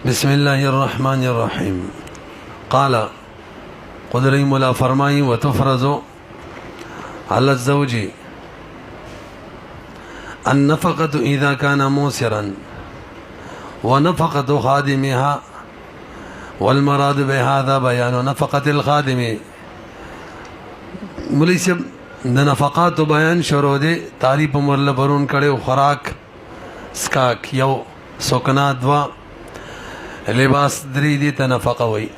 بسم الله الرحمن الرحيم. قال قدري مولا فرمائي وتفرز على الزوج النفقة إذا كان موسرا ونفقة خادمها، والمراد بهذا بيان نفقة الخادم. مليس د نفقات بیان شروع دي. تعریف مرله برون کړي خوراک سکاک یو سکنا دوا لباس درې دي ته نفقه وي.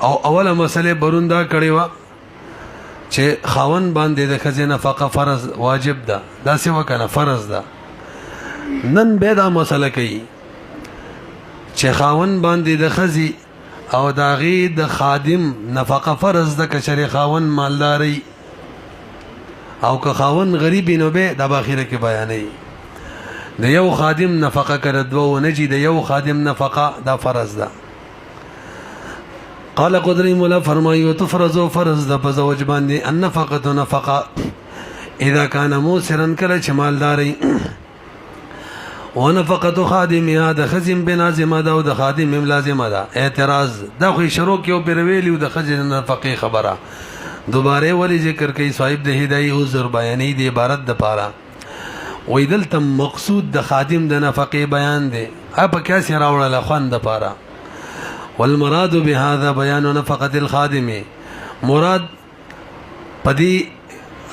او اوله مسله برون دا کړي وا چې خاون باندې د ښځې نفقه فرض واجب ده، دا څه وکنه فرض ده. نن به دا مسله کوي چې خاون باندې د ښځې او داغي د خادم نفقه فرض ده که شری خاون مالداري او که خاون غریبی نو به د باخره کې بیانې د یو خادم نفقه کړه دوه نجي د یو خادم نفقه دا فرض ده. قال قدري مولا فرمایي وتفرض فرض ده په زوج باندې النفقه نفقه اذا كان موسرا کله چې مالداري، ونفقه خادمها د خزم بنازمه ده او د خادم لازمه ده. اعتراض دا خو شروع کیو پر ویلیو د خزم نفقه خبره دوباره ولی ذکر کوي صاحب د هدايه عذر بیانې د عبارت د پاره وې دلته مقصود د خادم د نفقه بیان دی. اپ کیا سي راوړل خوان د پاره. والمراد بهذا بيان نفقه الخادم، مراد پدی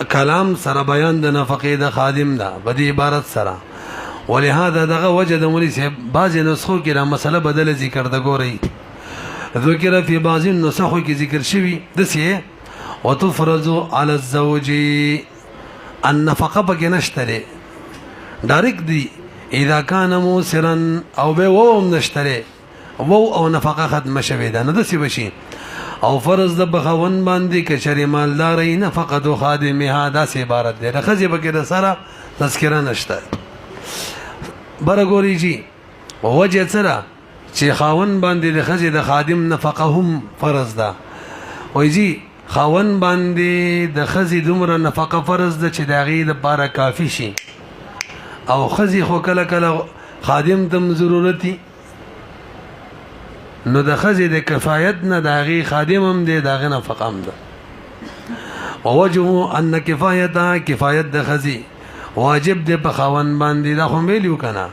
کلام سره بیان د نفقه د خادم ده پدی عبارت سره. ولهذا دغه وجد مولوی صاحب بعض نسخو کې را مسله بدله ذکر د ګوري ذکر فی بعض النسخو کې ذکر شوی دسه وتفرض على الزوج النفقه پکې نشته ډایرک دی اذا كان موسرا او به ووم نشته او نفقه ختم شوی ده نه دسی بشي او فرض د بخون باندې کې شری مالداري نفقه خادمها دا سه عبارت ده خزي بکې د سره تذکرہ نشته. برګوري جی وجه سره چې خاون باندې د خزي د خادم نفقه هم فرض ده. وای جی خاون باندې د خزي دومره نفقه فرض ده چې داغي د لپاره کافی شي، او خزي خو کله کله خادم تم ضرورتي نو د خزي د کفایت نه داغي خادم هم دی داغه نفقه هم ده. ووجه ان کفایت د خزي واجب دی په خاون باندې دا خو ویلو کنه.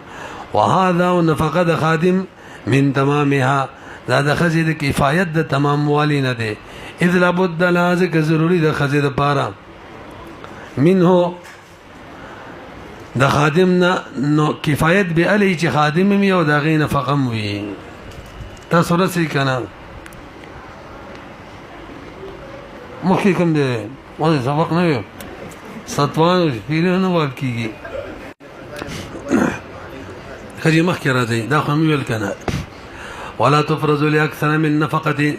وهذا نفقه د خادم من تمامها، دا د خزي د کفایت د تمام والی نه دی. اذ لابد لازم ضروري د خزي د پاره منه د خادم نه نو کفایت به علی چې خادم می او دغه نفقه وي. تاسو راسي کنه مخکې کوم دی وځي سبق نه وي ستوان پیله نه ورکیږي خجي مخکې راځي دا خو ویل کنه. ولا تفرض لاكثر من نفقه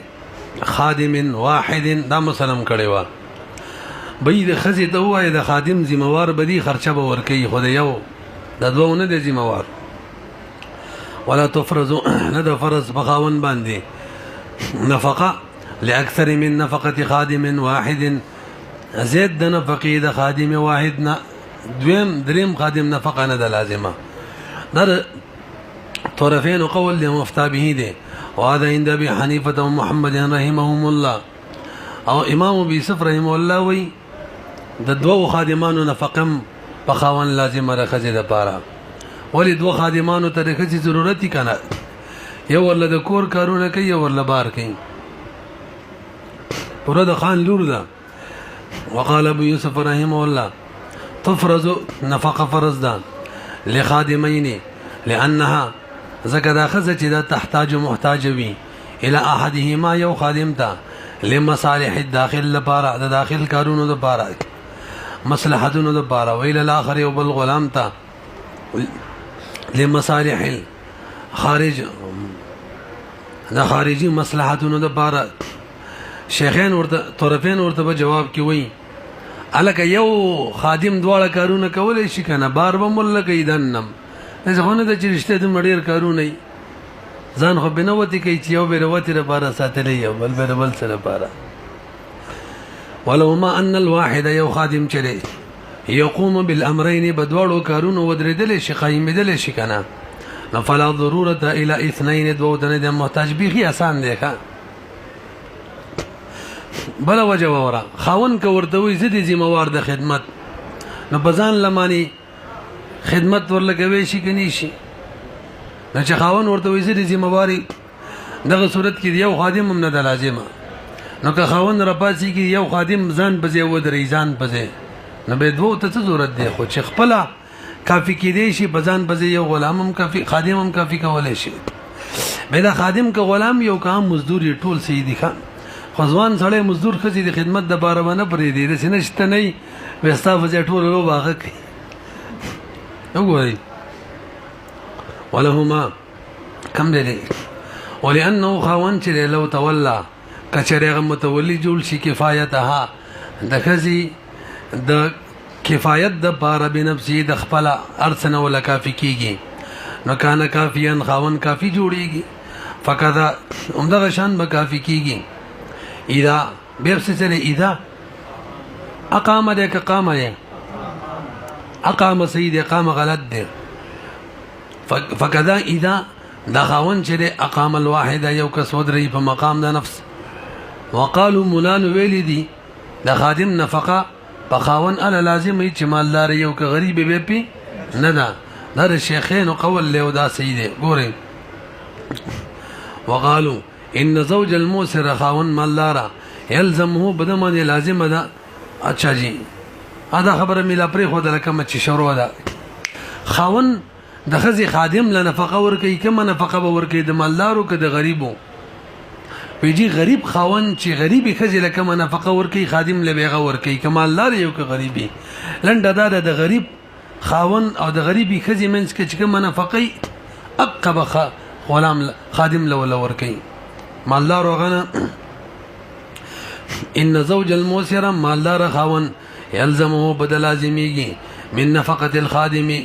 خادم واحد، دا مسلم کړي وا بې د خزي ته وای د خادم ذمہوار بدی خرچه به ورکي خو د یو د دوه نه د ذمہوار. ولا تفرض ند فرض بخاون باندې نفقه لاكثر من نفقه خادم واحد، زید د نفقه د خادم واحد نه دویم دریم خادم نفقه نه د لازمه. در طرفین قول له مفتى به دي. وهذا عند ابي حنيفه ومحمد رحمهم الله او امام ابي يوسف رحمه الله وي د دوه خادمانو نفقم په خاون لازمه راخذ د پاره. ولې دوه خادمانو ته د خځې ضرورت کنه، یو ورله د کور کارونه کوي یو ورله بار کوي پوره د خان لور ده. وقال ابو يوسف رحمه الله تفرض نفقه فرض ده لخادمين لانها زکه خزه چې دا تحتاج محتاج وي الى احدهما یو خادم ته لمصالح الداخل لپاره د داخل کارونو لپاره مصلحتونو لپاره ویل الاخر یو بل غلام ته لمصالح الخارج د خارجي مصلحتونو لپاره. شیخین ورته طرفین ورته جواب کی وای الکه یو خادم دواړه کارونه کولای شي کنه بار به مل کوي دنم ځونه د چرشته د مډیر کارونه ځان خو بنوتی کوي چې یو بیروتی لپاره ساتلې یو بل بل سره لپاره. ولو ما ان الواحد یو خادم چره يقوم بالامرين بدوړو کارونو ودرېدل شي قائمېدل شي کنه فلا ضرورت الى اثنين دو تنه د محتاج به آسان دی ښا بل وجه ورا خاون کو ورته وي زدي ذمہوار د خدمت نو بزان لمانی خدمت ورلګوي شي کني شي نو چې خاون ورته وي زدي ذمہواری دغه صورت کې یو خادم هم نه د لازمه نو که خاون رپاسي کې یو خادم ځان بځي و درې ځان بځي نو به دوه ته ضرورت دی خو چې خپل کافی کې دی شي بزان بځي یو غلام هم کافی خادم هم کافی کولای شي بلا خادم که غلام یو کام مزدور ټول سیدی خان خزوان سړی مزدور خزي د خدمت د باره باندې پرې دی د سینشته نه وستا وځي ټول لو باغه کوي وګورئ ولهما کم دی ولانه خاون چې لو تولى کچریغه متولی جوړ شي کفایتها د خزي د کفایت د بار بنفسي د خپل ارسنه ولا کافی کیږي نو کان کافیان خاون کافی جوړیږي فقدا عمدغه شان به کافی کیږي اذا بيرسل اذا اقام دك قام يا اقام سيد اقام غلط ده فكذا اذا دخاون چې اقام الواحد یو کس ودري په مقام د نفس وقالوا مولان ویلدي د خادم نفقه بخاون الا لازم چې مالدار یو ک غریب به پی نه ده در شیخین قول له دا سید ګوري وقالوا ان زوج الموسر خاون مالدار يلزمه بدمن لازم ده اچھا جی دا خبره ملا پرې خو د لکه چې شروع ده خاون د خزي خادم له نفقه ورکي کوم نفقه ورکي د مالدارو که د غریبو ویجی غریب خاون چې غریبي خزي له کوم نفقه ورکي خادم له بیغه ورکي کمالدار یو که غریبي لنډه دا د غریب خاون او د غریبي خزي منځ کې چې کوم نفقه اقبه غلام خادم له ورکي مالدار وغنه ان زوج الموسر مالدار خاون يلزمه بدل لازميږي من نفقه الخادم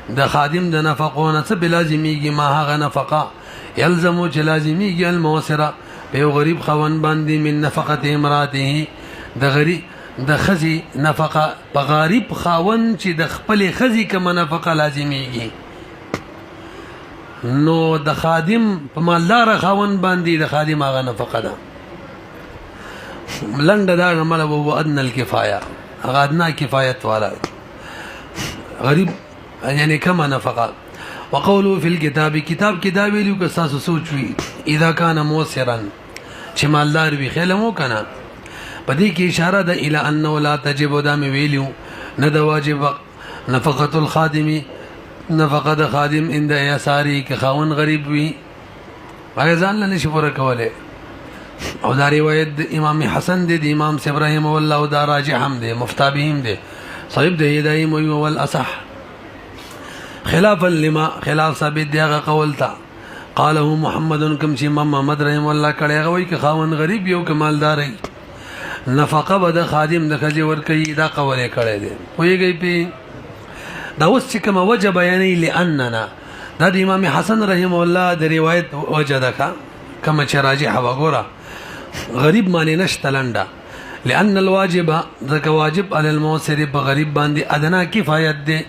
د خادم د نفقونه څه بلازميږي ما هغه نفقه يلزمو چې لازميږي الموسره په غریب خاون باندې من نفقه امراته د غریب د خزي نفقه په غریب خاون چې د خپل خزي کوم نفقه لازميږي نو د خادم په مالدار خاون باندې د خادم هغه نفقه ده لنډه دا عمل وو ادنى الكفايه هغه ادنى کفایت والا غریب یعنی کما نفقه وقولوا في الكتاب کتاب کې دا ویلو که تاسو سوچوي اذا كان موسرا چې مالدار وي خلمو کنه پدې کې اشاره ده الى انه لا تجب دا مې ویلو نه د واجب نفقه الخادم نفقه د خادم اند یساری که خاون غریب وي هغه ځان نه نشي پوره کوله او دا روایت امام حسن دی امام ابراهيم والله او دا راجح هم دی مفتابهم دی صاحب دی هدايه مو ول اصح خلافا لما خلاف ثابت دی هغه قول تا قاله محمد كم چې امام محمد رحم الله کړه غوي که خاون غریب یو کمالدار نفقه بد خادم د خځې ور کوي دا قول کړه دی ویږي په دا اوس چې کوم وجه بیانې لاننا دا د امام حسن رحم الله د روایت وجه ده کما چې راجح وګوره غریب معنی نشته لنډه لان الواجب ذک واجب علی الموسر بغریب باندې ادنا کفایت دی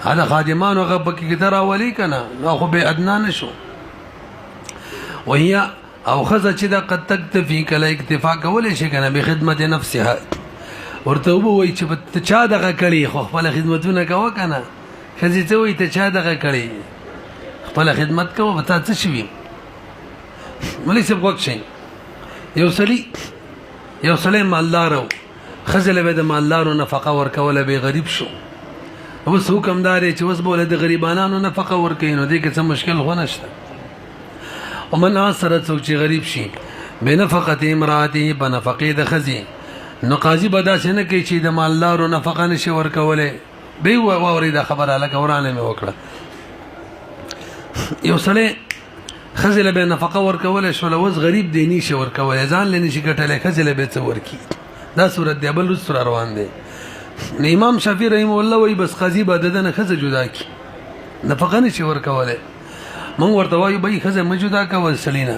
هذا خادمان وغبك كترا ولي كنا ناخذ بادنى نشو وهي او خذ كذا قد تكتفي كلا اكتفاء ولا شيء كان بخدمه نفسها ورته وای چې ته چا دغه کړي خو خپل خدمتونه کوه کنه خزي ته وای ته چا دغه کړي خپل خدمت کوه وتا څه شي ملي څه وخت شي یو سلیم مالدارو خزل به د مالدارو نفقه ورکوله به غریب شو اوس حکم داري چې اوس بوله د غریبانو نفقه ورکینو دې کې څه مشکل خو نشته ومن اثر څوک چې غریب شي بنفقه امراته بنفقه د خزي نو قاضي بدا څنګه کوي چې د مالدارو نفقه نشي ورکوله به ووري دا خبره لکه ورانه مې وکړه یو سړی خزل به نفقه ورکوله شو لوز غریب دی نشي ورکوله ځان لنی شي ګټله خزل به څه ورکی دا صورت دی بل سره روان دی امام شافعي رحم الله وای بس قاضي بددنه خزه جدا کی نفقه نشي ورکوله مون ورته وای به خزه مجدا کول سلینا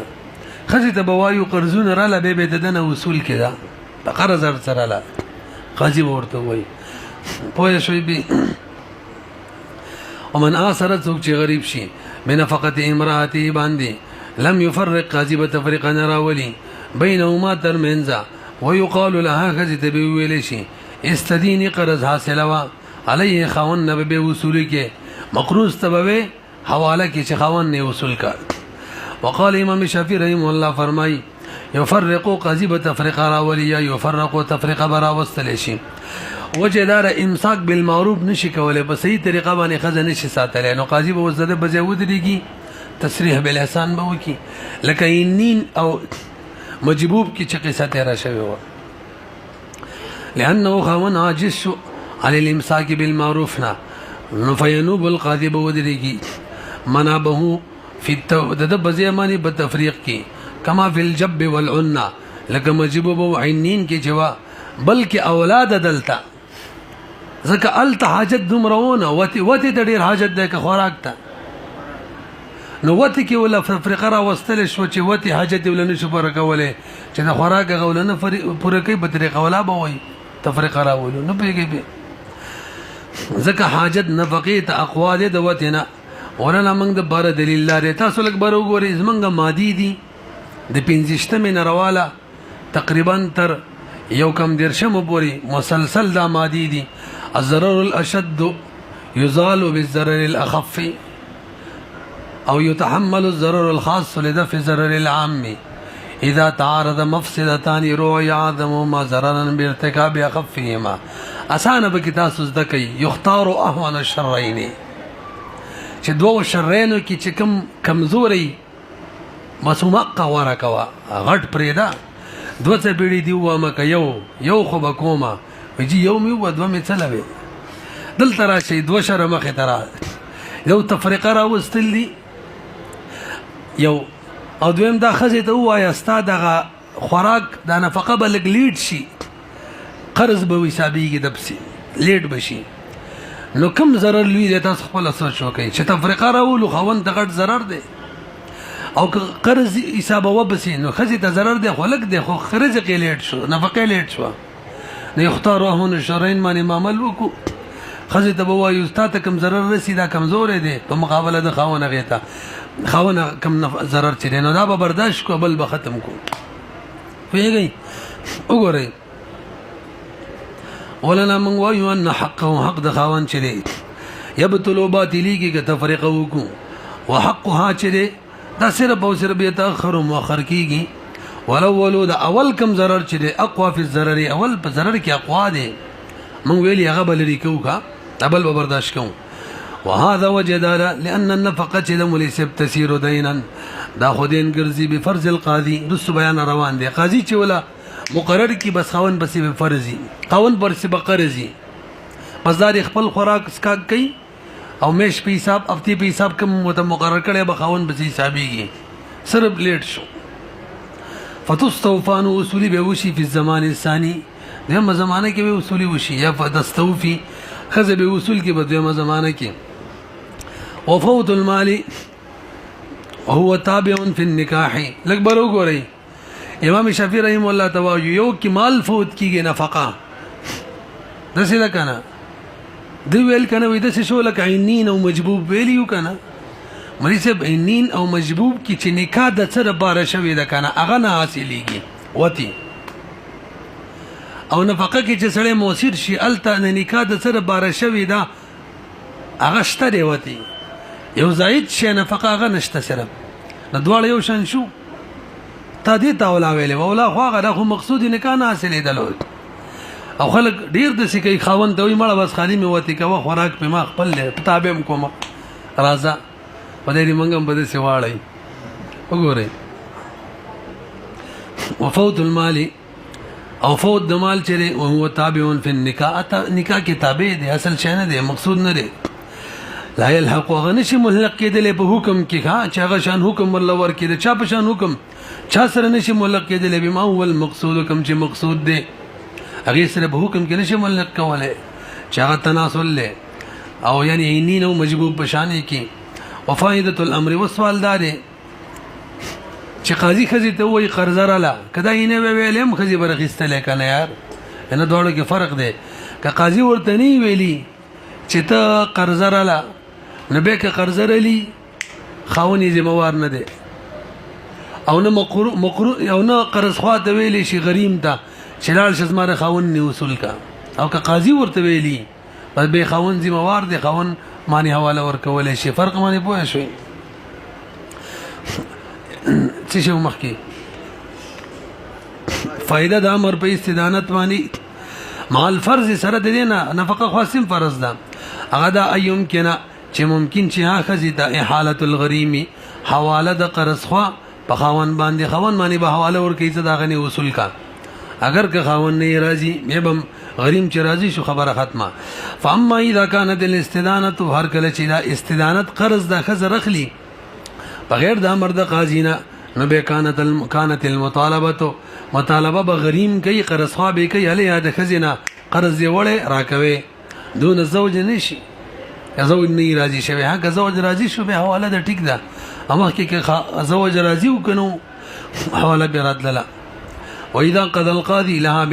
خزه ته بوایو قرضونه را لبه بددنه وصول کړه په قرض سره لا قاضي ورته وای پوه شوي به ومن آثرت څوک چې غریب شي بنفقه امراته باندې لم يفرق قاضي به تفریق نه راولي بینهما ترمنځ ويقال لها خزت به ویل شي استدینی قرض حاصله وا علیه خاون نه به وصول کې مقروض تبوي حواله کې چې خاون نه وصول کا. وقال امام شافعي رحمه الله فرمای يفرق قاضي به تفریق راولي یا يفرق تفریق برا واستل شي وجدار امساک بالمعروف نشي کولای په صحیح طریقه باندې خزه نشي ساتلی نو قاضي به وزده بځای ودرېږي تصریح بالاحسان به وکي لکه اینین او مجبوب کی چې قصه تیرا شوی و لانه خاون عاجز شو عن الامساك بالمعروف نو فینوب القاضي به ودرېږي منابه فی د بځای باندې په تفریق کی کما فی الجب والعنه لکه مجبوب او عینین کی جوا بلکې اولاد دلتا ځکه الته حاجت دومرونه وتی د ډیر حاجت ده که خوراک ته نو وتی کې ولا فرقه را وستل شو چې وتی حاجت ولنه شو پر کوله چې د خوراک غولنه پوره کوي په طریقه ولا به وي تفریقه را ولو نو پیږي به ځکه حاجت نفقه ته اقوال د وتنه ورنه موږ د بار دلیل لري تاسو لک بار وګورئ زمونږ مادي دي د 15 مې رواله تقریبا تر یو کم درشم پوری مسلسل دا مادي دي الضرر الاشد يزال بالضرر الاخف او يتحمل الضرر الخاص لدفع ضرر العام اذا تعارض مفسدتان روى عظم ما ضررا بارتكاب اخفهما اسانه به تاسو ذکي يختار اهون الشرين چې دوه شرینو کې چې کم کمزوري مسومقه ورکوا غټ پریدا دوه څه بیړي دی و مکه یو خو بکوما وجي یومي و دوه می چلوي دل ترا شي دوه شر مخه ترا یو تفریقه را وستلی یو او دویم دا خزه ته وایا استاد دغه خوراک د نفقه بلګ لیډ شي قرض به حسابيږي دبسي لیډ بشي نو کم ضرر لوي د تاسو خپل سوچ وکړي چې تفریقه راولو خوند ته غټ ضرر دی او قرض حساب وبسي نو خزه ته ضرر دی خو لګ دی خو خرج کې لیډ شو نفقه لیډ شو نو یختارو هون شرین باندې معامل وکړو خزه ته وایي استاد کم ضرر رسي دا کمزور دی په مقابله د خاونه غیتا خاونه کم ضرر چي نو دا به برداشت کو بل به ختم کو پیږي وګورئ ولنا من وایو ان حقه حق د خاون چي يبطل باطلی کی تفریقه وکړو وحقها چي دا صرف او صرف به تاخر او مؤخر کیږي ولو د اول کم ضرر چي اقوا فی الضرر اول په ضرر کې اقوا دي من ویلی هغه بل لري کوکا قبل به برداشت کوم وهذا وجدال لان النفقه لم ليست تسير دينا دا خودین ګرځي به فرض القاضي رس بیان روان دي قاضي چې ولا مقرر کی بس خاون بس به فرضي خاون برسي بقرضي بس دا خپل خوراک سکاک کوي او مش په حساب افتی په حساب کوم مقرر کړي به خاون بس حسابيږي صرف لیټ شو فتستوفان اصولي به وشي په زمان الثاني دغه زمانه کې به اصولي وشي یا فتستوفي خزه به اصول کې به دغه زمانه کې وفوت المال وهو تابع في النكاح لکبر وګورئ امام شافعي رحم الله تعالی یو کې مال فوت کیږي نفقه دسه ده کنه دی ویل کنه وې د شو لک عینین او مجبوب ویلیو کنه مری سب عینین او مجبوب کی چې نکاح د سره بار شوی ده کنه هغه نه حاصلېږي وتی او نفقه کی چې سړی موثر شي الته نکاح د سره بار شوی ده هغه شته دی وتی یو زائد شي نفقه هغه نشته سره د دواړو یو شان شو تا دې تا ولا ویلې ولا خو هغه خو مقصود نکاح نه حاصلې دلو او خلک ډیر د سکی خاوند دوی مړه بس خالي مې وتی کوه خوراک په ما خپل تابع کوم راځه په دې منګم بده سیواړی وګورئ وفوت المال او فوت د مال چره او هو تابع فی النکاح نکاح کې تابع دی اصل شی نه دی مقصود نه دی لا يلحق غنش ملحق کېدل په حکم کې ها چې هغه شان حکم الله ور کې چا په شان حکم چا سره نشي ملحق کېدل به ما هو المقصود کوم چې مقصود دی هغه سره به حکم کې نشي ملحق کوله چې هغه تناسل له او یعنی عینین او مجبوب په شان کې وفائدة الامر والسوال دار چې قاضي خزي ته وای قرض رااله کدا یې نه ویلم خزي برخصتل کنه یار نه دوړو کې فرق دی که قاضي ورته نه ویلي چې ته قرض رااله نو به که قرض رلی خاون یې ذمہوار نه دی او نه مقروض او نه قرض خوا ته ویلی شي غریم ته چې لاړ شه زما د خاون نه وصول کا او که قاضي ورته ویلی بس به خاون ذمہوار دی خاون مانی حواله ورکولی شي فرق باندې پوه شوي څه شی مخکې فائدہ د امر په استدانت باندې مال فرض سره د دینه نفقه خاصم فرض ده هغه دا ايوم کنا چې ممکن چې ها خزي د احاله الغريم حواله د قرض خو په خاون باندې به حواله ورکړي څه دا غني وصول کا اگر که خاون نه راضي به غریم چې راضي شو خبره ختمه فاما اذا كانت الاستدانه هر کله چې دا استدانت قرض د خزر رخلی بغیر د امر د قاضینا نو به كانت المطالبه مطالبه بغریم کوي قرض خو به کوي اله یاد خزینه قرض یې وړه راکوي دون زوج نشي زوج نه راضي شوی هغه زوج راضي شو به حواله د ټیک ده اما کې زوج راضي وکنو حواله به رد لاله واذا قضى القاضي لها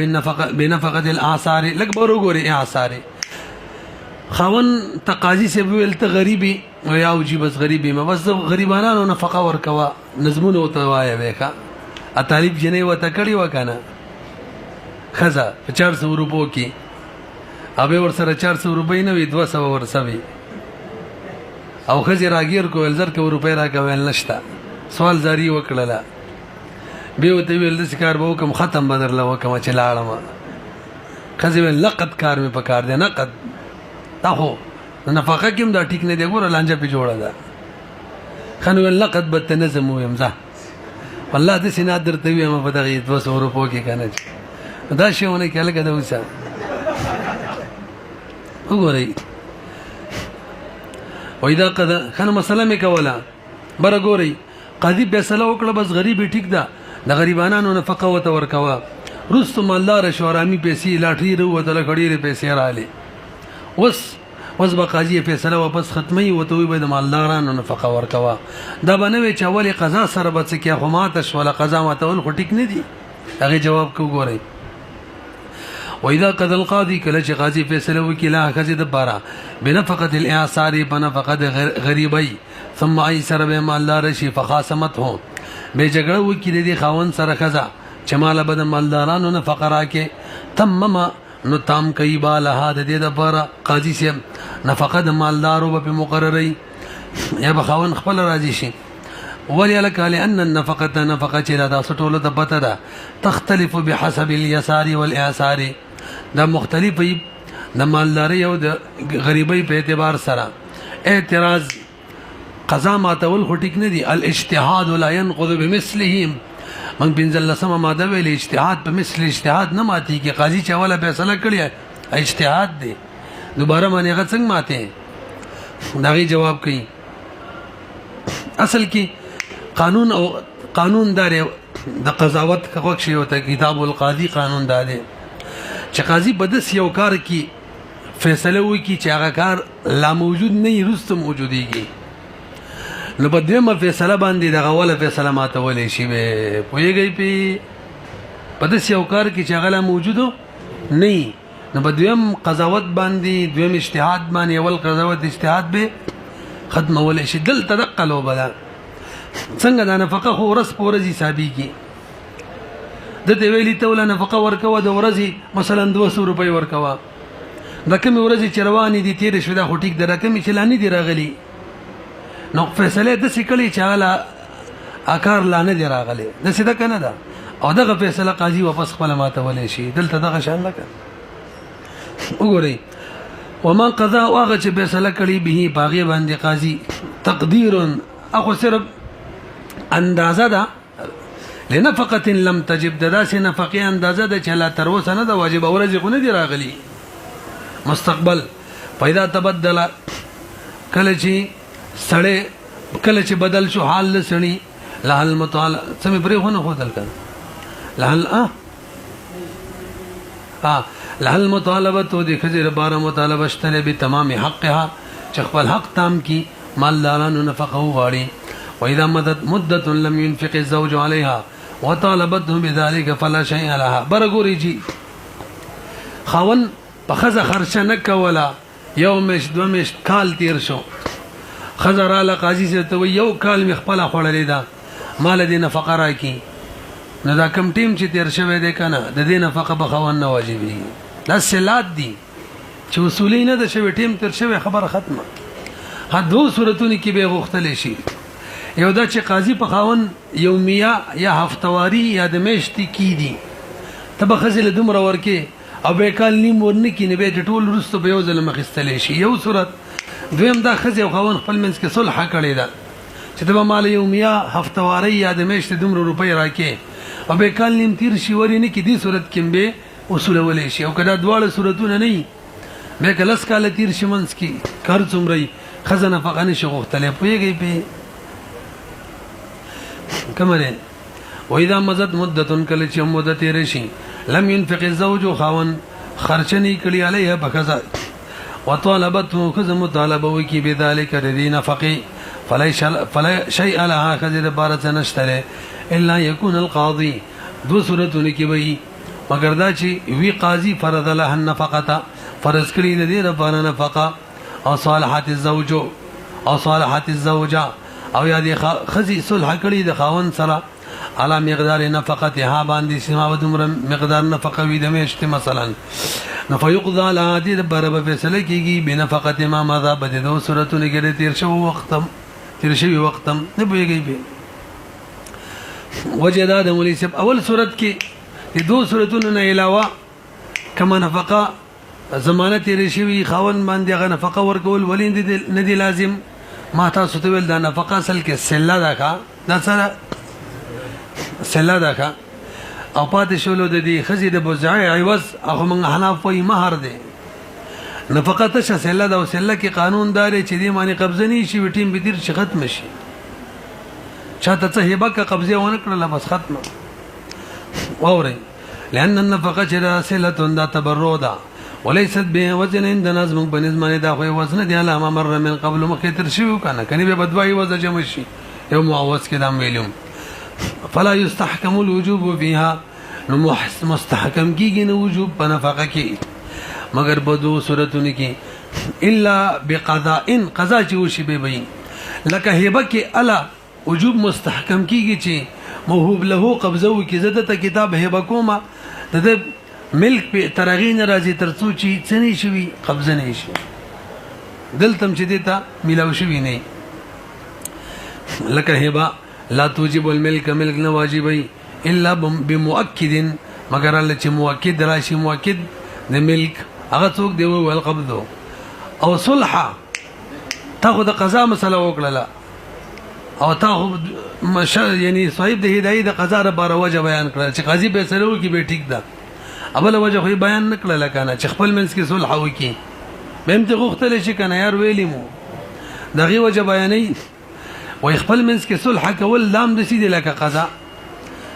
بنفقه الاعصار لکبر وګوري اعصار خاون تقاضي سے ویل ته غریبي او یا وجي بس غریبي ما بس غریبانو نفقه ورکوا نظمونه وتوایا وکا ا طالب جنې وته کړي وکنه خزا 400 روپو کې اوبه ور سره 400 روپۍ نه وي 200 ورسوي او خزي راګیر کو ولزر کې روپۍ راکول نشتا سوال زاری وکړه به وته ویل د کار به کوم ختم بدر لا وکم چې لاړم خزي ول لقد کار می پکار دی نقد تاهو نفقه کوم دا ټیک نه دی ګور لانجه په جوړه ده خنو ول لقد بتنظم ويمزه والله د سینات درته ویم په دغه 200 روپو کې کنه دا شیونه کې لګه دا وسه وګورئ وېدا قدا خنه مسله مې کوله بر ګورئ قاضي فیصله وکړه بس غریب ټیک ده د غریبانو نفقه وته ورکوا رستم الله شورامي پیسې لاټري وروته لکړي پیسې رااله وس با قاضي فیصله واپس ختمي وته وي به د مالدارانو نفقه ورکوا دا بنوي چې اول قضا سره بچ کې حکومت ولا قضا ماتول خو ټیک نه دي هغه جواب کو ګورئ واذا قضى القاضي کله چې قاضي فیصله وکړه خزي د بارا بنفقه الاعصار بنفقه غریبي ثم اي سره به مالدار شي فخاصمت هو به جګړه وکړي دي خاون سره خزا چې مال بد مالدارانو نه فقرا کې تمم نو تام کوي بالها د دې د بارا قاضي سي نفقه د مالدارو په مقرري یا بخاون خپل راضي شي ولذلك لان النفقه نفقه چې دا سټوله د پته ده تختلف بحسب اليسار والاعسار دا مختلفي د مالداري او د غریبي په اعتبار سره اعتراض قضا ماتول خټیک نه دي الاجتهاد لا ينقض بمثله من بنزل سما ماده ویل اجتهاد په مثل اجتهاد نه ماتي کې قاضي چې اوله فیصله کړی اجتهاد دی دوباره باندې هغه څنګه ماته داغي جواب کوي اصل کې قانون او قانون دار د قضاوت کوښښ شی وته کتاب القاضي قانون دار چې قاضي بدس یو کار کې فیصله وکي چې هغه کار لا موجود نه رسته موجوديږي نو په دې ما فیصله باندې دغه اوله فیصله ماته ولې شي به پويږي په دې یو کار کې چې هغه لا موجود نه نو په دویم قضاوت باندې دویم اجتهاد باندې اول قضاوت اجتهاد به ختم ولې شي دل تدقلوا بلا څنګه دا نفقه خو ورځ په ورځ حسابي کی د دې ویلي ته ول نفقه ورکوه د ورځي مثلا 200 روپۍ ورکوه د کوم ورځي چرواني دي تیر شو دا هټیک د رقم چلانی دی راغلي نو فیصله د سکلی چاله اکار لانه دی راغلي د سیده کنه دا او دغه فیصله قاضي واپس خپل ماته ولې شي دلته دغه شان لکه وګورئ وما قضا واغه چې فیصله کړي به باغي باندې قاضي تقدير اخو صرف اندازه ده لنفقه لم تجب داسې نفقه اندازه ده چې لا تر اوسه نه ده واجب اورځ خو نه دی راغلي مستقبل پیدا تبدل کله چې سړی کله چې بدل شو حال لسنی لحل مطالعه سمې پرې خو نه خدل کړه لحل لحل مطالبه تو د خزر بار مطالبه شته به تمام حقها چې خپل حق تام کی مالدارانو نفقه غواړي واذا مدت لم ينفق الزوج عليها وطالبته بذلك فلا شيء لها برګوري جی خاون په خزه خرچه نه کوله یو مش دو مش کال تیر شو خزر اعلی قاضي سے ته یو کال می خپل خړلې دا مال دې نفقه راکی نو دا کم ټیم چې تیر شوی دی کنه د دې نفقه به خوان نه واجبي دا سلات دي چې اصولي نه د شوی ټیم تر شوی خبره ختمه هدو صورتونو کې به غوښتل شي یو دا چې قاضي په خاون یومیا یا هفتواری یا د میشتي کې دي تبه خزل دومره ورکه او به کال نیم ورنه کې نه به ټول رستو به یو ځل مخستل شي یو صورت دویم دا خزي او خاون خپل منځ کې صلح کړي دا چې تبه مال یومیا هفتواری یا د میشتي دومره روپۍ راکې او به کال نیم تیر شي ورنه کې دي صورت کې به اصول ولې شي او کدا دواړه صورتونه نه به کلس کال تیر شي منځ کې کار څومره خزنه فقانه شي غوښتل پويږي په کمره واذا مزت مدتن کله چې مدت رشي لم ينفق الزوج خاون خرچنی کړي علیه بکذا وطالبته خذ مطالبه وکي بذلك الذين فقي فلا شيء لها خذ بارت نشتره الا يكون القاضي دو صورتونه کې وي مگر دا چې وی قاضي فرض له النفقه فرض کړي د دې لپاره نفقه او صالحات الزوج او صالحات الزوجه او یا دې خزي صلح کړي د خاون سره على مقدار نفقتها باندې سما ودمر مقدار نفقه وي د میشت مثلا نفيقضى على دې برابر فیصله کیږي بنفقه ما ماذا بده دو صورتونه کې تیر شو وختم نه بيږي به وجدا د مولوی صاحب اول صورت کې د دو صورتونو نه علاوه کما نفقه زمانه تیر شوی خاون باندې غ نفقه ورکول ولین نه دي لازم ما تاسو ته ول دا نفقه اصل کې سله ده کا دا سره سله ده کا او پاتې شولو د دې خزي د بوزعي عوض هغه من حناف وي مہر دي نفقه ته سله ده او سله کې قانون دار چې دې معنی قبضه نه شي وټیم به دیر شي ختم شي چاته ته هبه کا قبضه ونه کړل بس ختم اوري لان النفقه جرا سله دا تبرع ده وليست به وزن عند نظم بنظم دا خو وزن دی علامه مر من قبل مخيتر شو کنه کني به بدوي وزن جمع شي یو معوض کې دام ویلم فلا يستحكم الوجوب فيها نو مستحکم کیږي نو وجوب په نفقه کې مگر بدو صورتونه کې الا بقضاء قضا چې وشي به وي لکه هبه کې الا وجوب مستحکم کیږي چې موهوب له قبضه کې زده ته کتاب هبه کومه د ملک په ترغین راځي ترڅو چې څنې شوی قبضه نه شي دلتم چې دیتا ملاو شوی نه لکه هبه لا توجب الملك ملك نه واجبي الا بمؤكد مگر الله چې مؤكد راشي مؤكد د ملک هغه څوک دی ول قبض او صلح تاخذ قضا مسله وکړه او تاخذ یعنی صاحب د هدايه د قضا لپاره وجه بیان کړ چې قاضي به سره وکي به ټیک ده اول وجه خو بیان نکړه لکه چې خپل منځ کې صلح وکي به امته غوښتل شي کنه یار ویلی مو دغه وجه بیانې وای خپل منځ کې صلح کول لام د سیده لکه قضا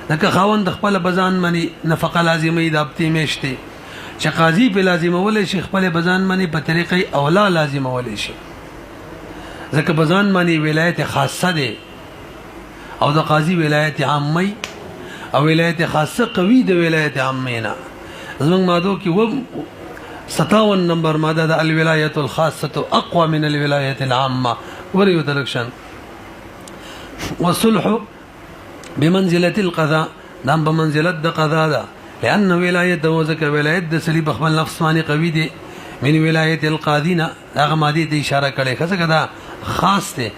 لکه خاوند خپل بزان منی نفقه لازمي د ابتي میشته چې قاضي په لازمه ولې شي خپل بزان منی په طریقې اولا لازمه ولې شي ځکه بزان منی ولایت خاصه ده او د قاضي ولایت عامه او ولایت خاصه قوي د ولایت عامه نه زموږ ماده کې و 57 نمبر ماده د الولایت الخاصه اقوى من الولایت العامه وريو تلکشن والصلح بمنزله القضاء دام بمنزله د قضاء ده لان ولایت وزک ولایت د سلی بخبل نفس معنی قوی دي من ولایت القاضین هغه ماده ته اشاره کړي خاصه دا خاص ده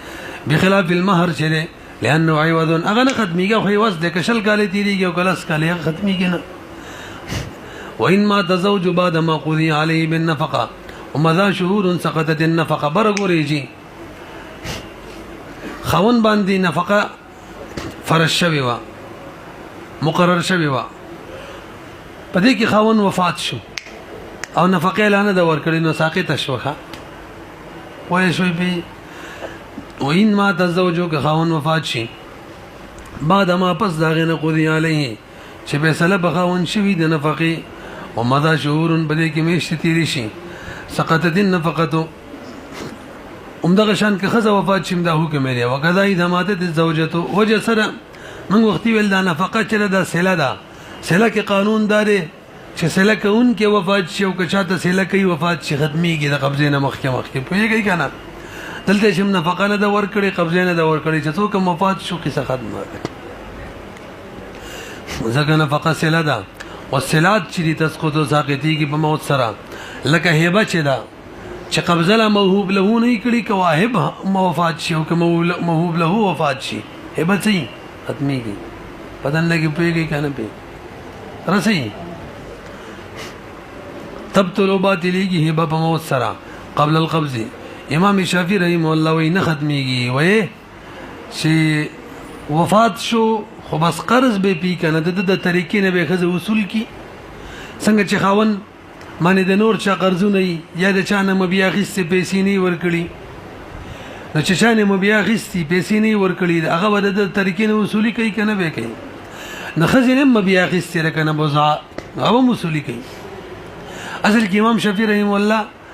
بخلاف المهر چره لانه عوض اغه ختميږي خو عوض د کشل کاله تیریږي او کلس کاله ختميږي نه وان ما تزوج بعد ما قضي عليه بالنفقه ومذا شهور سقطت النفقه برغوريجي خاون باندې نفقه فرض شوی و مقرر شوی و پدې کې خاون وفات شو او نفقه لانه د ورکړې نو ساقط شوخه وای شوی به وین ما تزوجو که خاون وفات شي بعد ما پس داغه نه قضی علیه چې به سله بخاون شوی د نفقه او مدا شهور بده کې میشت تیری شي سقطت النفقه عمدغه شان که خزه وفات شیم دا حکم دی وکذا اذا ماتت الزوجه وجه سره من وختي ول دا نفقه چره دا سله دا سله کې قانون دار چې سله کون کې وفات شي او که چاته سله کوي وفات شي ختميږي د قبضه نه مخکې پوهیږي کنه دلته چې نفقه نه د ورکړي قبضه نه د ورکړي چې څوک مفاد شو قصه ختمه ځکه نفقه سله ده والصلات چې تسقط ساقطي کی په موت سره لکه هبه چې ده چې قبضه له موهوب له نه کړي کواهب وفات شي او که موهوب له وفات شي هبه څه ختمي کی پدن لګي پیږي کنه پی رسي تبطل باطليږي هبه په موت سره قبل القبض امام شافعي رحمه الله وی نه ختميږي وای چې وفات شو خو بس قرض به پی کنه د طریقې نه به خزه اصول کی څنګه چې خاون معنی د نور چا قرضونه یا د چا نه مبیا غیستې پیسې نه ورکړي نو چې چا نه مبیا غیستې پیسې نه ورکړي هغه ود د طریقې نه اصولي کوي کنه به کوي نه خزینه مبیا غیستې رکنه بوزا هغه اصولي کوي اصل کې امام شافعي رحم الله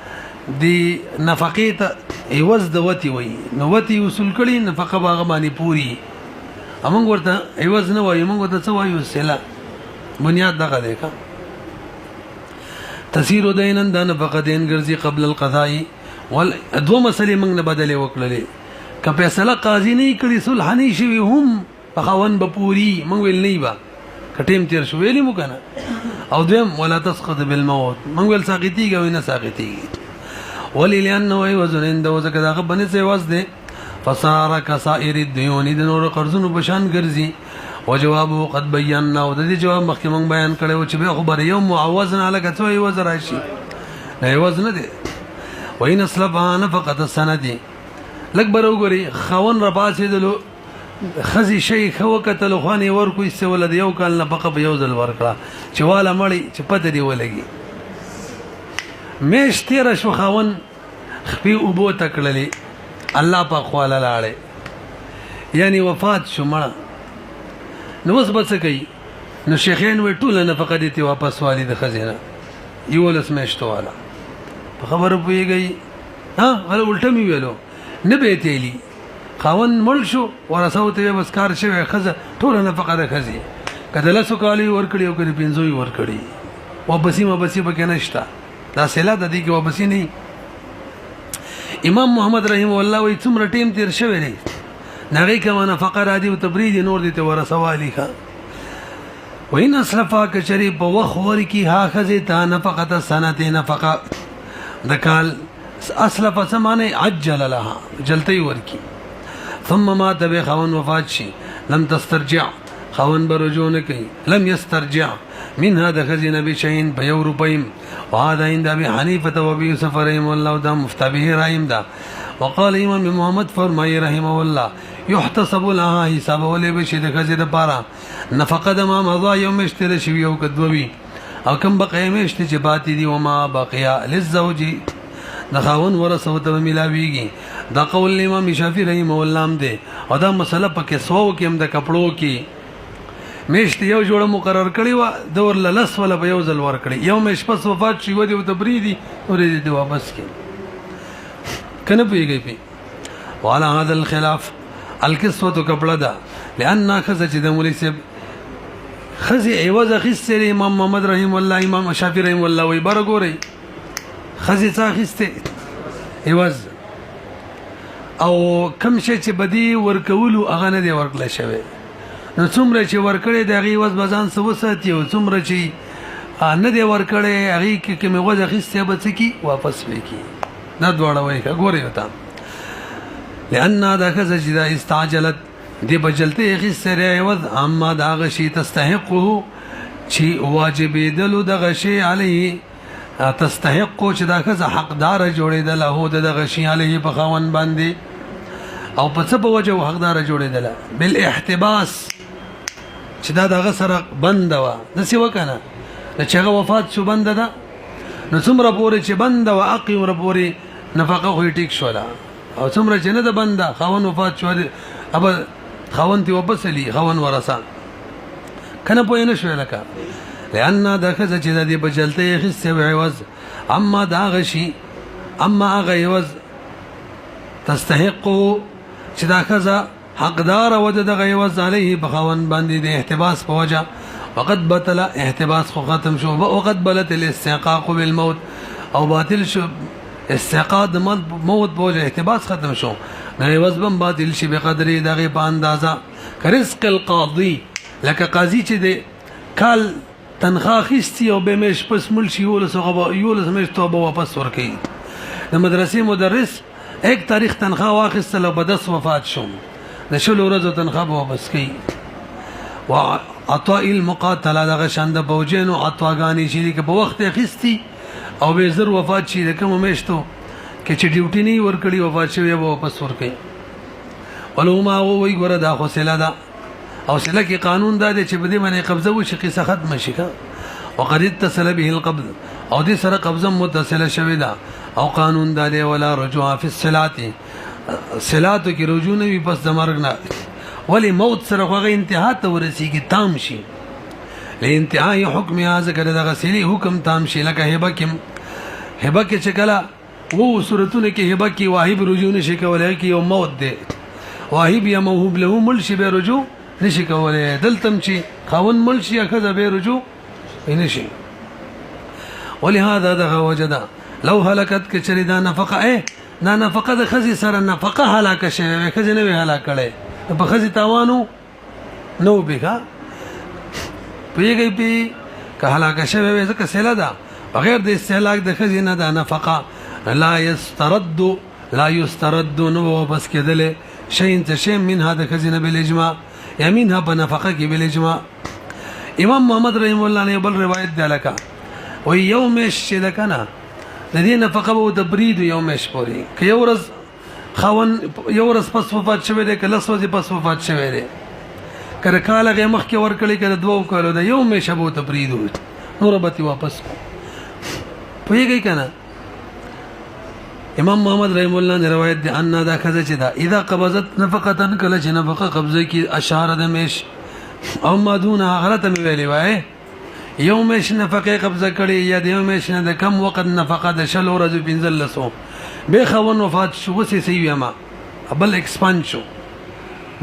دی نفقې ته ایواز د وتی وای نو وتی اصول کړي نفقه باغ باندې پوری امنګ ورته ایواز نه وای موږ ورته څه وایو سلا بنیاد دغه دی کا تسیر دینن د نفقه دین ګرځي قبل القضاء ول دو مسلې موږ نه بدلې وکړلې که فیصله قاضي نه کړي صلح نه شي هم فخوان بپوری موږ ویل نه با کټیم تیر شو ویلې مو کنه او دویم ولا تسقط بالموت موږ ویل ساقطيږي او نه ساقطيږي ولي لانه وزن عند وزکه دغه بنه څه واز دي فصار كسائر الديون د نور قرضونو بشان ګرځي وجوابه قد بينا او د دې جواب مخکې مونږ بیان کړو چې به خبر یو معوض نه لګه څه یو وزر راشي نه یو وزن دي وین اسلفان فقط السند لګ بروګري خاون را پاسې دلو خزي شي خو کتل خواني ورکو است ولد یو کال نه بقه په یو ځل ورکړه چې والا مړی چې پته دی ولګي مېش تیر شو خاون خپي وبو تکړلې الله په خواله لاړې یعنی وفات شو مړه نو وس بس کوي نو شیخین وی ټول نه فقط دې واپس والی د خزینه یو لس مېشتو والا په خبره پويږي ها غل الټه می ویلو نه به تیلی خاون مړ شو ورسو ته بس کار شوی خزه ټول نه فقط خزي کله لسو کالی ور کړی او کړي پینځوي ور کړی واپسی مبسی به کنهشتا دا سلا د دې کې واپسی نه امام محمد رحم الله وي څومره ټیم تیر شوی دی نغی کما فقر ادي او تبرید نور دي ته ورسوالي ښه وین اسلفا کچری په وخور کی ها خزه تا نفقه سنته نفقه دکال اسلف سمانه عجل لها جلتی ورکی ثم ما تبع خون وفات شي لم تسترجع خون برجون کوي لم يسترجع من هذا خزينه بشيء بيو روپیم وهذا عند ابي حنيفه وابي يوسف رحمه الله ده مفتبه رايم ده وقال امام محمد فرمای رحمه الله يحتسب لها حساب ولې بشي د خزينه پارا نفقه د ما مضى يوم اشتري شوی او کدوي او کم بقيه مشت چې باتی دي وما بقيا للزوج د خاون ورثه ته ملاويږي دا قول امام شافعي رحمه الله هم ده او دا مسله پکې سو کې هم د کپړو کې مشت یو جوړه مقرر کړی و دور لس ولا په یو ځل ور کړی یو مش پس وفات شي و دې تبریدي ورې دې واپس کې کنه پیږي پی والا هذا الخلاف القصه کپړه ده لان خزه چې د مولوی صاحب خزي ایواز اخیسته امام محمد رحم الله امام شافعي رحم الله وی برګوري خزي څه اخیسته ایواز او کم شي چې بدی ورکولو اغه نه دی ورکړل شوی نو څومره چې ورکړې د غي وز بزان سو ساتي او څومره چې نه دی ورکړې هغه کې مې وځ اخیسته به څه کی واپس وکي نه دواړه وای ګوري وتا لأن دا خزه چې دا استعجلت دی بجلته اخیسته وز اما دا غشي تستحقه چې واجب دلو د غشي عليه تستحق چې دا خزه حقدار جوړېدل هو د غشي عليه په خوان باندې او په څه په وجه حقدار جوړېدل بالاحتباس چې دا دغه سره بند و د څه وکنه چې هغه وفات شو بند ده نو څومره پورې چې بند و اقي ور پورې نفقه خو ټیک شو او څومره چې نه ده بند خوان وفات شو اب خوان تی واپس لي خوان ورثه کنه پوه نه شو لکه لأن دا خزه چې د دې بجلته خسته عوض اما دا غشي اما غيوز تستحق چې دا خزه حقدار ود د غيوز عليه بخوان باندې د احتباس په وجه وقد بطل احتباس خو ختم شو وقد بلت الاستحقاق بالموت او باطل شو استحقاق د موت بوجه احتباس ختم شو نه وزبم باطل شي بقدرې دغه په اندازه کرزق القاضي لکه قاضي چې د کال تنخواه خستی او به مش پس مل شي یولس مش توبه واپس ورکړي د مدرسې مدرس 1 تاریخ تنخواه واخیستل او په 10 وفات شو د شلو ورځو تنخواه واپس کړي وعطاء المقاتله دغه شاند بوجینو عطاګانی چې په وخت اخیستی او به زر وفات شي د کوم میشتو کې چې ډیوټي نه ورکړي وفات شوی به واپس ورکړي ولوما وی ګره دا خو سلا دا او سلا کې قانون دا دی چې بده باندې قبضه وشي قصه ختم شي کا وقد اتصل به القبض او دې سره قبضه متصله شوی دا او قانون دا دی ولا رجوع فی الصلات صلات کې رجوع نه وي پس د مرګ نه ولی موت سره هغه انتها ته ورسیږي تام شي لانتهای حکم ذکر دغه سلی حکم تام شي لکه هبه کې چې کله وو صورتونه کې هبه کې واهب رجوع نشي کولای کې یو موت دی واهب یا موهوب له مل شي به رجوع نشي کولای دلتم چې خاون مل شي اخذ به رجوع نشي ولهذا دغه وجدا لو هلكت کچری دا نفقه دا نفقه د خزي سره نفقه هلاک شوی خزي نه وی هلاک کړي په خزي تاوانو نو بګه پیږي پی که هلاک شوی وي ځکه سلا ده بغیر د استهلاک د خزي نه دا نفقه لا يسترد نو بس کېدل شي انت شي من هذا خزي نه بل اجماع يمينها بنفقه کې بل اجماع امام محمد رحم الله نه بل روایت ده لکه و یوم شد کنه د دې نفقه او د برید یوم شپوري که یو ورځ خاون یو ورځ پس وفات شوی دی که لس ورځې پس وفات شوی دی کله کاله غي مخ کې ور کړی کله دوه کالو د یوم شبو ته برید نور به واپس پوهیږي کنه امام محمد رحم الله نے روایت دی ان دا خزه چې دا اذا قبضت نفقه کله چې نفقه قبضه کی اشاره د میش او ما دون غلطه ویلی وای یومش نفقه قبضه کړي یا د یومش نه د کم وخت نفقه د شل ورځې پنځل لسو به خون وفات شو وسې سی ما بل ایکسپاند شو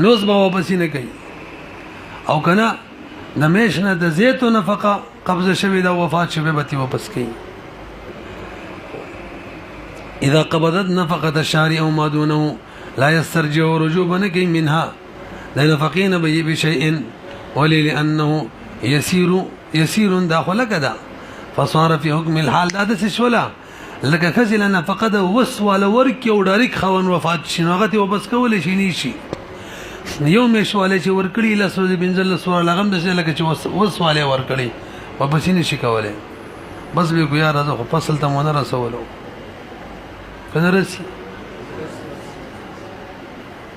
نوز به واپس نه کوي او کنه د میش نه د زیتو نفقه قبضه شوی دا وفات شوی به واپس کوي اذا قبضت نفقه الشهر او ما دونه لا يسترجع رجوبا نكي منها لا نفقين بشيء ولي لانه يسير داخل كذا فصار في حكم الحال هذا شولا لك خزل نفقد وسوال ورك او ډایرک خون وفات شنوغه وبس کول شي نشي یوم شواله چې ورکړي له سوز بنزل سوال لغم د لکه چې وسواله ورکړي وبس نشي کوله بس به ګیا راځو فصل ته مونږ رسولو کنه رسي